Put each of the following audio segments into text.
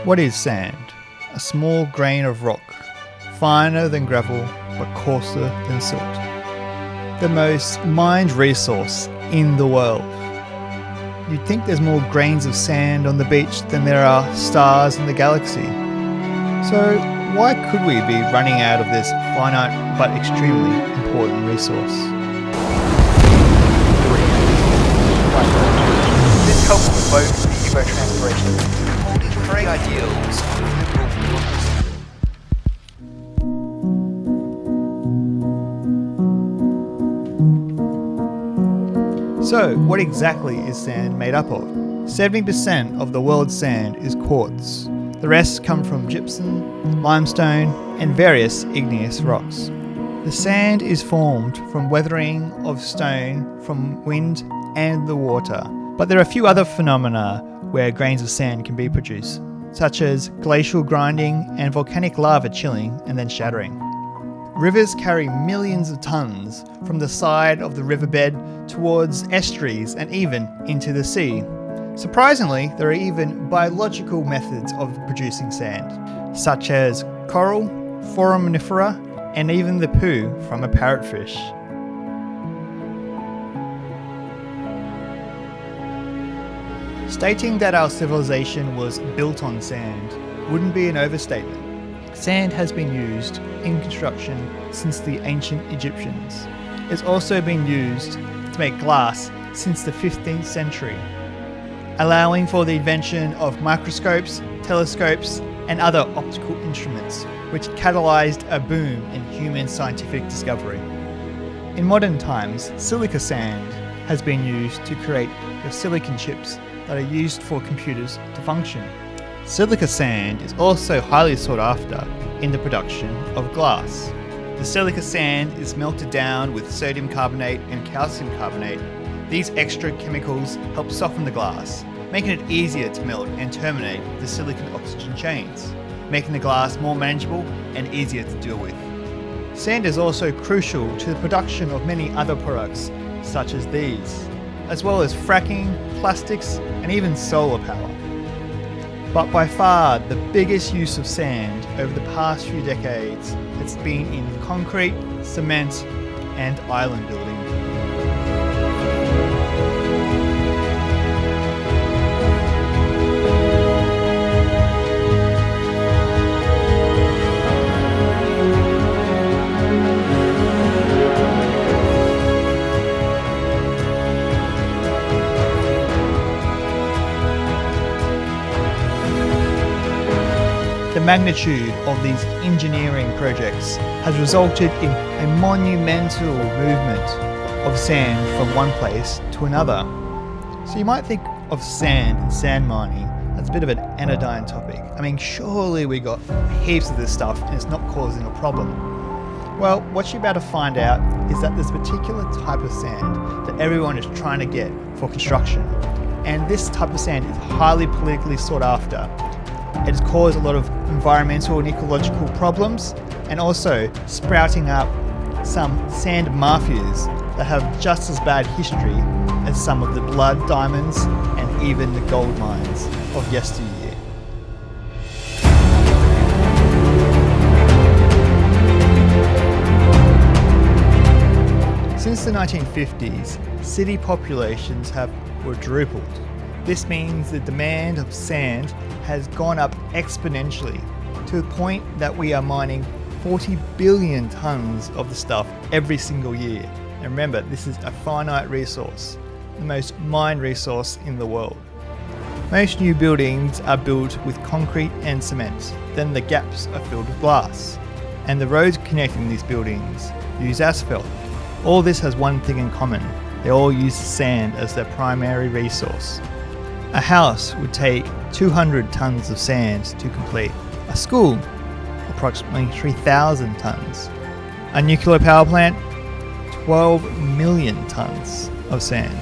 What is sand? A small grain of rock, finer than gravel but coarser than silt. The most mined resource in the world. You'd think there's more grains of sand on the beach than there are stars in the galaxy. So why could we be running out of this finite but extremely important resource? This helps evoke the evotranspiration, holding free ideals of liberal democracy. So, what exactly is sand made up of? 70% of the world's sand is quartz. The rest come from gypsum, limestone, and various igneous rocks. The sand is formed from weathering of stone from wind and the water. But there are a few other phenomena where grains of sand can be produced, such as glacial grinding and volcanic lava chilling and then shattering. Rivers carry millions of tons from the side of the riverbed towards estuaries and even into the sea. Surprisingly, there are even biological methods of producing sand, such as coral, foraminifera, and even the poo from a parrotfish. Stating that our civilization was built on sand wouldn't be an overstatement. Sand has been used in construction since the ancient Egyptians. It's also been used to make glass since the 15th century, allowing for the invention of microscopes, telescopes, and other optical instruments, which catalyzed a boom in human scientific discovery. In modern times, silica sand has been used to create the silicon chips that are used for computers to function. Silica sand is also highly sought after in the production of glass. The silica sand is melted down with sodium carbonate and calcium carbonate. These extra chemicals help soften the glass, making it easier to melt and terminate the silicon-oxygen chains, making the glass more manageable and easier to deal with. Sand is also crucial to the production of many other products, such as these, as well as fracking, plastics, and even solar power. But by far the biggest use of sand over the past few decades has been in concrete, cement, and island building. The magnitude of these engineering projects has resulted in a monumental movement of sand from one place to another. So you might think of sand and sand mining as a bit of an anodyne topic. I mean, surely we got heaps of this stuff and it's not causing a problem. Well, what you're about to find out is that there's a particular type of sand that everyone is trying to get for construction. And this type of sand is highly politically sought after. It has caused a lot of environmental and ecological problems, and also sprouting up some sand mafias that have just as bad history as some of the blood diamonds and even the gold mines of yesteryear. Since the 1950s, city populations have quadrupled. This means the demand of sand has gone up exponentially to the point that we are mining 40 billion tons of the stuff every single year. And remember, this is a finite resource, the most mined resource in the world. Most new buildings are built with concrete and cement, then the gaps are filled with glass, and the roads connecting these buildings use asphalt. All this has one thing in common: they all use sand as their primary resource. A house would take 200 tons of sand to complete. A school, approximately 3,000 tons. A nuclear power plant, 12 million tons of sand.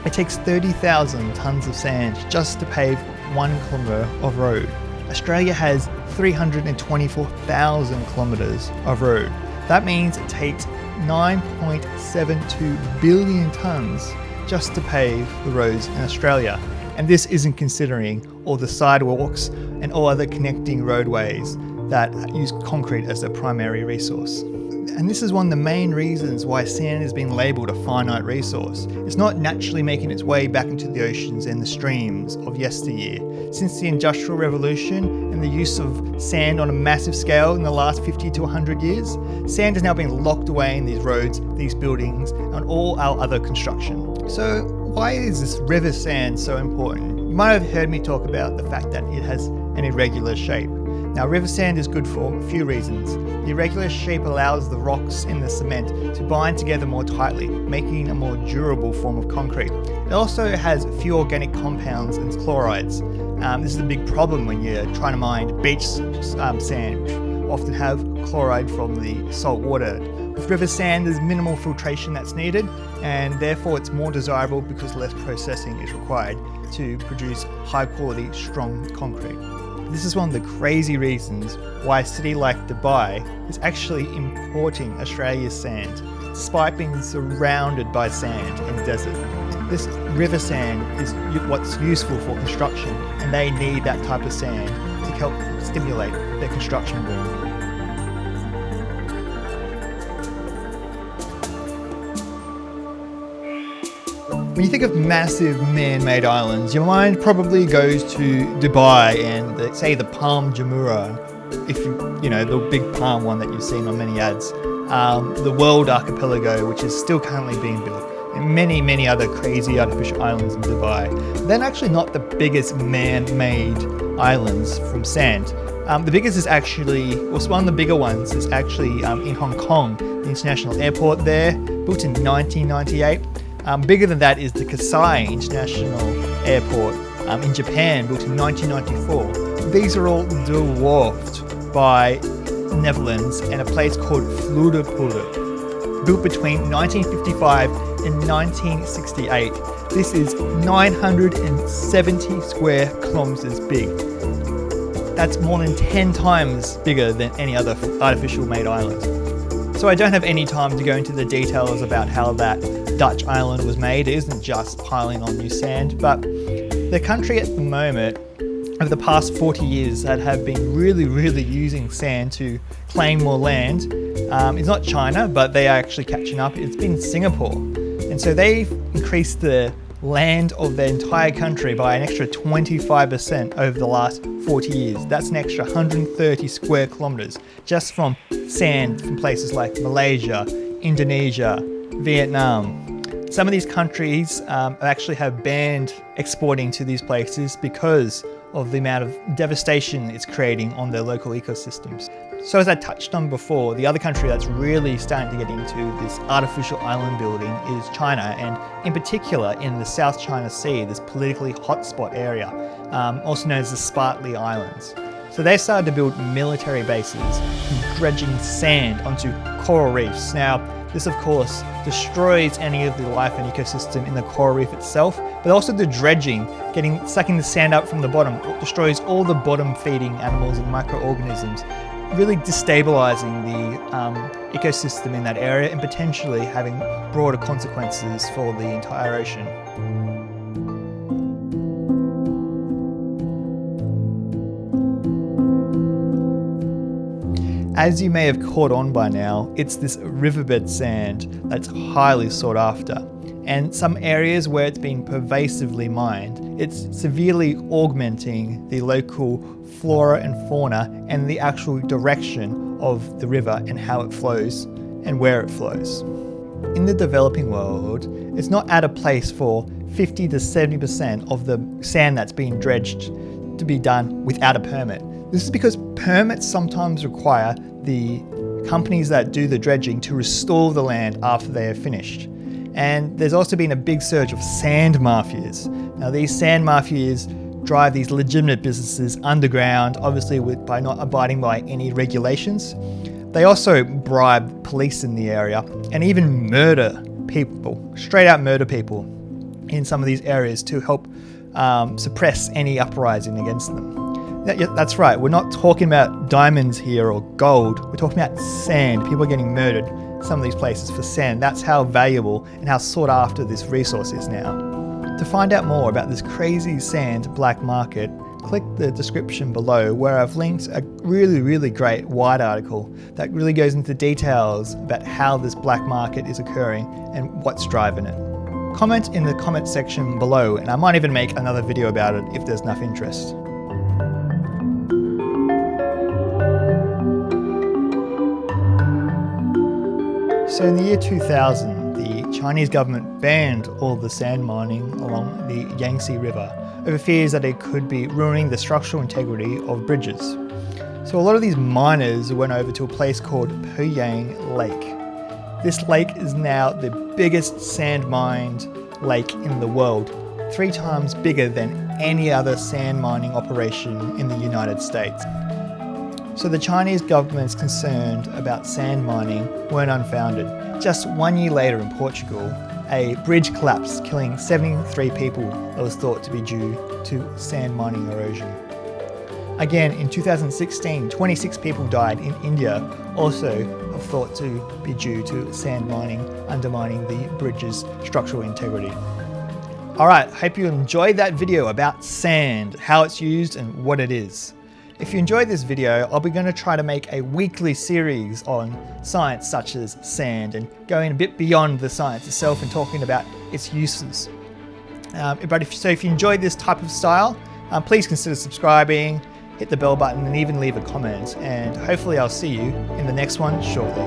It takes 30,000 tons of sand just to pave 1 kilometre of road. Australia has 324,000 kilometres of road. That means it takes 9.72 billion tons just to pave the roads in Australia. And this isn't considering all the sidewalks and all other connecting roadways that use concrete as their primary resource. And this is one of the main reasons why sand has been labelled a finite resource. It's not naturally making its way back into the oceans and the streams of yesteryear. Since the Industrial Revolution and the use of sand on a massive scale in the last 50 to 100 years, sand is now being locked away in these roads, these buildings, and all our other construction. So why is this river sand so important? You might have heard me talk about the fact that it has an irregular shape. Now, river sand is good for a few reasons. The irregular shape allows the rocks in the cement to bind together more tightly, making a more durable form of concrete. It also has few organic compounds and chlorides. This is a big problem when you're trying to mine beach sand, which often have chloride from the salt water. With river sand, there's minimal filtration that's needed, and therefore it's more desirable because less processing is required to produce high quality, strong concrete. This is one of the crazy reasons why a city like Dubai is actually importing Australia's sand, despite being surrounded by sand and desert. This river sand is what's useful for construction, and they need that type of sand to help stimulate their construction boom. When you think of massive man-made islands, your mind probably goes to Dubai and the Palm Jumeirah, the big palm one that you've seen on many ads, the World Archipelago, which is still currently being built, and many, many other crazy artificial islands in Dubai. They're actually not the biggest man-made islands from sand. The biggest is actually, one of the bigger ones is actually in Hong Kong, the international airport there, built in 1998. Bigger than that is the Kasai International Airport in Japan, built in 1994. These are all dwarfed by the Netherlands and a place called Vlodreupuller, built between 1955 and 1968. This is 970 square kilometers big. That's more than 10 times bigger than any other artificial made island. So I don't have any time to go into the details about how that Dutch island was made. It isn't just piling on new sand, but the country at the moment, over the past 40 years, that have been really, really using sand to claim more land, it's not China, but they are actually catching up. It's been Singapore. And so they've increased the land of their entire country by an extra 25% over the last 40 years. That's an extra 130 square kilometers just from sand from places like Malaysia, Indonesia, Vietnam. Some of these countries actually have banned exporting to these places because of the amount of devastation it's creating on their local ecosystems. So as I touched on before, the other country that's really starting to get into this artificial island building is China, and in particular in the South China Sea, this politically hotspot area, also known as the Spratly Islands. So they started to build military bases, dredging sand onto coral reefs. Now, this of course destroys any of the life and ecosystem in the coral reef itself, but also the dredging, sucking the sand up from the bottom, destroys all the bottom feeding animals and microorganisms, really destabilizing the ecosystem in that area and potentially having broader consequences for the entire ocean. As you may have caught on by now, it's this riverbed sand that's highly sought after. And some areas where it's been pervasively mined, it's severely augmenting the local flora and fauna and the actual direction of the river and how it flows and where it flows. In the developing world, it's not at a place for 50 to 70% of the sand that's being dredged to be done without a permit. This is because permits sometimes require the companies that do the dredging to restore the land after they are finished. And there's also been a big surge of sand mafias. Now these sand mafias drive these legitimate businesses underground, obviously by not abiding by any regulations. They also bribe police in the area and even murder people, straight out murder people in some of these areas to help suppress any uprising against them. That's right, we're not talking about diamonds here or gold, we're talking about sand. People are getting murdered in some of these places for sand. That's how valuable and how sought after this resource is now. To find out more about this crazy sand black market, click the description below where I've linked a really great Wired article that really goes into details about how this black market is occurring and what's driving it. Comment in the comment section below and I might even make another video about it if there's enough interest. So in the year 2000, the Chinese government banned all the sand mining along the Yangtze River over fears that it could be ruining the structural integrity of bridges. So a lot of these miners went over to a place called Poyang Lake. This lake is now the biggest sand mined lake in the world, 3 times bigger than any other sand mining operation in the United States. So the Chinese government's concerned about sand mining weren't unfounded. Just 1 year later in Portugal, a bridge collapsed, killing 73 people that was thought to be due to sand mining erosion. Again, in 2016, 26 people died in India, also thought to be due to sand mining undermining the bridge's structural integrity. Alright, hope you enjoyed that video about sand, how it's used and what it is. If you enjoyed this video, I'll be going to try to make a weekly series on science such as sand and going a bit beyond the science itself and talking about its uses. If you enjoyed this type of style, please consider subscribing, hit the bell button and even leave a comment, and hopefully I'll see you in the next one shortly.